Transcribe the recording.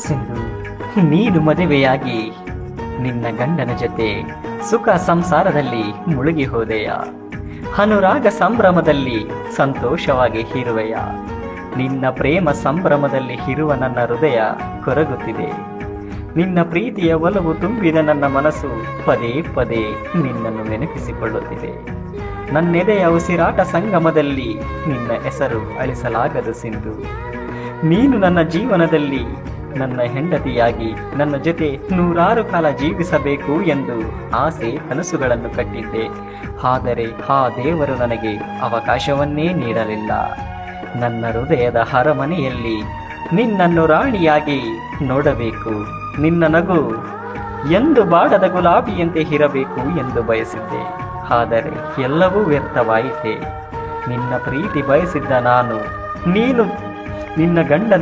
ಸಿಂಧು, ನೀನು ಮದುವೆಯಾಗಿ ನಿನ್ನ ಗಂಡನ ಜೊತೆ ಸುಖ ಸಂಸಾರದಲ್ಲಿ ಮುಳುಗಿ ಹೋದೆಯ. ಅನುರಾಗ ಸಂಭ್ರಮದಲ್ಲಿ ಸಂತೋಷವಾಗಿ ಇರುವೆಯ. ನಿನ್ನ ಪ್ರೇಮ ಸಂಭ್ರಮದಲ್ಲಿ ಇರುವ ನನ್ನ ಹೃದಯ ಕೊರಗುತ್ತಿದೆ. ನಿನ್ನ ಪ್ರೀತಿಯ ಒಲವು ತುಂಬಿದ ನನ್ನ ಮನಸ್ಸು ಪದೇ ಪದೇ ನಿನ್ನನ್ನು ನೆನಪಿಸಿಕೊಳ್ಳುತ್ತಿದೆ. ನನ್ನೆದೆಯ ಉಸಿರಾಟ ಸಂಗಮದಲ್ಲಿ ನಿನ್ನ ಹೆಸರು ಅಳಿಸಲಾಗದು ಸಿಂಧು. ನೀನು ನನ್ನ ಜೀವನದಲ್ಲಿ ನನ್ನ ಹೆಂಡತಿಯಾಗಿ ನನ್ನ ಜೊತೆ 100 ಕಾಲ ಜೀವಿಸಬೇಕು ಎಂದು ಆಸೆ ಕನಸುಗಳನ್ನು ಕಟ್ಟಿದ್ದೆ. ಆದರೆ ಆ ದೇವರು ನನಗೆ ಅವಕಾಶವನ್ನೇ ನೀಡಲಿಲ್ಲ. ನನ್ನ ಹೃದಯದ ಅರಮನೆಯಲ್ಲಿ ನಿನ್ನನ್ನು ರಾಣಿಯಾಗಿ ನೋಡಬೇಕು. ನಿನ್ನ ನಗು ಎಂದು ಬಾಡದ ಗುಲಾಬಿಯಂತೆ ಇರಬೇಕು ಎಂದು ಬಯಸಿದ್ದೆ. ಆದರೆ ಎಲ್ಲವೂ ವ್ಯರ್ಥವಾಯಿತೆ. ನಿನ್ನ ಪ್ರೀತಿ ಬಯಸಿದ್ದ ನಾನು, ನೀನು ನಿನ್ನ ಗಂಡನ